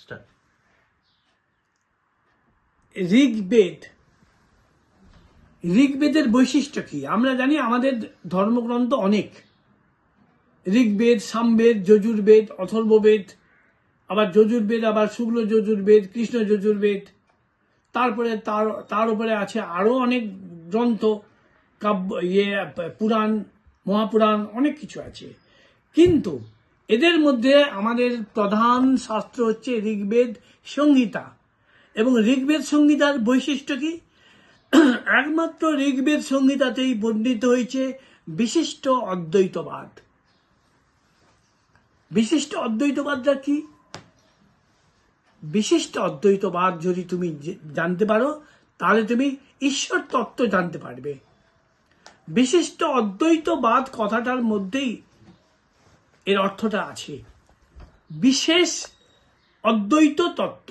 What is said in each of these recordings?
Start. ঋগ্বেদের বৈশিষ্ট্য কি? আমরা জানি আমাদের ধর্মগ্রন্থ অনেক, ঋগ্বেদ, সামবেদ, যজুর্বেদ, অথর্ববেদ, আবার যজুর্বেদ, আবার শুক্ল যজুর্বেদ, কৃষ্ণ যজুর্বেদ, তারপরে তার উপরে আছে আরো অনেক গ্রন্থ, কাব্য, পুরাণ, মহাপুরাণ, অনেক কিছু আছে। কিন্তু এদের মধ্যে আমাদের প্রধান শাস্ত্র হচ্ছে ঋগ্বেদ সংহিতা। এবং ঋগ্বেদ সংহিতার বৈশিষ্ট্য কি? একমাত্র ঋগ্বেদ সংহিতাতেই বর্ণিত হয়েছে বিশিষ্ট অদ্বৈতবাদ। বিশিষ্ট অদ্বৈতবাদটা কি? বিশিষ্ট অদ্বৈতবাদ যদি তুমি জানতে পারো তাহলে তুমি ঈশ্বর তত্ত্ব জানতে পারবে। বিশিষ্ট অদ্বৈতবাদ কথাটার মধ্যেই এর অর্থটা আছে। বিশেষ অদ্বৈত তত্ত্ব,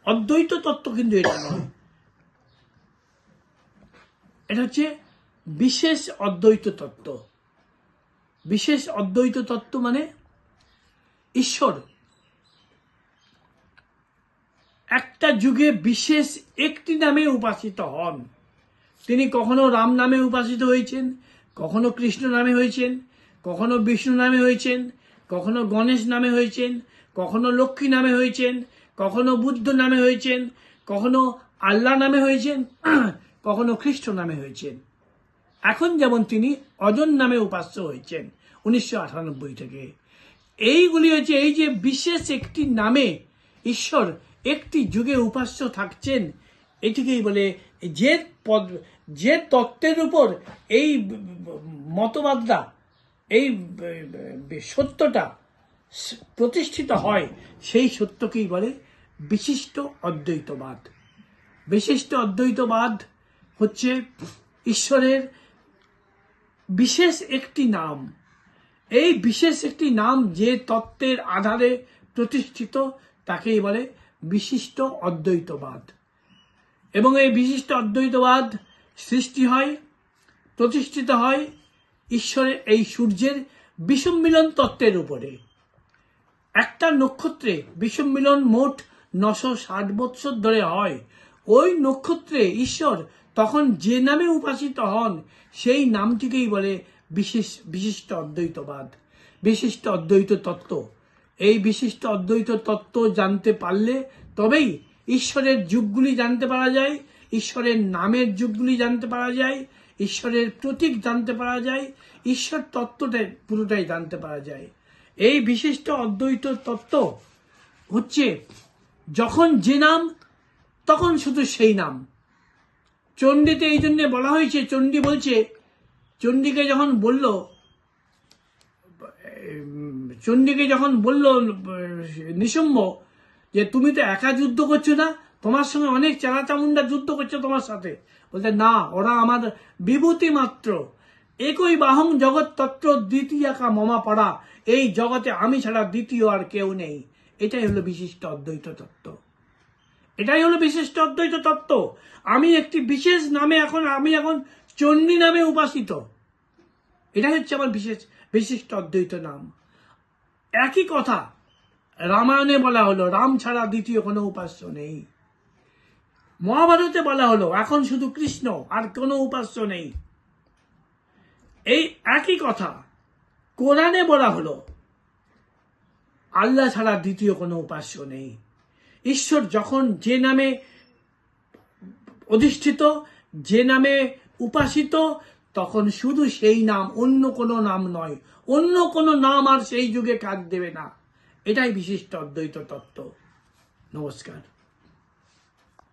অদ্বৈত তত্ত্ব কিন্তু এটা নয়, এটা হচ্ছে বিশেষ অদ্বৈত তত্ত্ব। বিশেষ অদ্বৈত তত্ত্ব মানে ঈশ্বর একটা যুগে বিশেষ একটি নামে উপাসিত হন। তিনি কখনো রাম নামে উপাসিত হয়েছেন, কখনো কৃষ্ণ নামে হয়েছেন, কখনো বিষ্ণু নামে হয়েছেন, কখনো গণেশ নামে হয়েছেন, কখনো লক্ষ্মী নামে হয়েছেন, কখনো বুদ্ধ নামে হয়েছেন, কখনো আল্লাহ নামে হয়েছেন, কখনো খ্রিস্ট নামে হয়েছেন। এখন যেমন তিনি অজন নামে উপাস্য হয়েছেন 1998 থেকে। এইগুলি হচ্ছে এই যে বিশেষ একটি নামে ঈশ্বর একটি যুগে উপাস্য থাকছেন, এটিকেই বলে যে তত্ত্বের উপর এই মতবাদটা, এই সত্যটা প্রতিষ্ঠিত হয়, সেই সত্যকেই বলে বিশিষ্ট অদ্বৈতবাদ। বিশিষ্ট অদ্বৈতবাদ হচ্ছে ঈশ্বরের বিশেষ একটি নাম। এই বিশেষ একটি নাম যে তত্ত্বের আধারে প্রতিষ্ঠিত তাকেই বলে বিশিষ্ট অদ্বৈতবাদ। এবং এই বিশিষ্ট অদ্বৈতবাদ সৃষ্টি হয়, প্রতিষ্ঠিত হয় ঈশ্বরের এই সূর্যের বিষম্মিলন তত্ত্বের উপরে। একটা নক্ষত্রে বিষম্মিলন মোট 960 বৎসর ধরে হয়। ওই নক্ষত্রে ঈশ্বর তখন যে নামে উপাসিত হন সেই নামটিকেই বলে বিশিষ্ট অদ্বৈতবাদ, বিশিষ্ট অদ্বৈত তত্ত্ব। এই বিশিষ্ট অদ্বৈত তত্ত্ব জানতে পারলে তবেই ঈশ্বরের যুগগুলি জানতে পারা যায়, ঈশ্বরের নামের যুগগুলি জানতে পারা যায়, ঈশ্বরের প্রতীক জানতে পারা যায়, ঈশ্বর তত্ত্বটা পুরোটাই জানতে পারা যায়। এই বিশিষ্ট অদ্বৈত তত্ত্ব হচ্ছে যখন যে নাম তখন শুধু সেই নাম। চণ্ডীতে এই জন্য বলা হয়েছে, চণ্ডী বলছে, চণ্ডীকে যখন বলল নিশুম্ভ যে তুমি তো একা যুদ্ধ করছো না, তোমার সঙ্গে অনেক চারা চামুন্ডা যুদ্ধ করছে তোমার সাথে। বলতে না, ওরা আমার বিভূতি মাত্র, একই বাহং জগৎ তত্ত্ব দ্বিতীয়াকা মমা পড়া, এই জগতে আমি ছাড়া দ্বিতীয় আর কেউ নেই। এটাই হলো বিশিষ্ট অদ্বৈত তত্ত্ব। এটাই হলো বিশিষ্ট অদ্বৈত তত্ত্ব। আমি একটি বিশেষ নামে আমি এখন চণ্ডী নামে উপাসিত, এটাই হচ্ছে আমার বিশিষ্ট অদ্বৈত নাম। একই কথা রামায়ণে বলা হলো, রাম ছাড়া দ্বিতীয় কোনো উপাস্য নেই। মহাভারতে বলা হলো এখন শুধু কৃষ্ণ, আর কোনো উপাস্য নেই। এই একই কথা কোরআনে বলা হলো, আল্লাহ ছাড়া দ্বিতীয় কোনো উপাস্য নেই। ঈশ্বর যখন যে নামে অধিষ্ঠিত, যে নামে উপাসিত, তখন শুধু সেই নাম, অন্য কোনো নাম নয়। অন্য কোনো নাম আর সেই যুগে কাজ দেবে না। এটাই বিশিষ্ট অদ্বৈত তত্ত্ব। নমস্কার।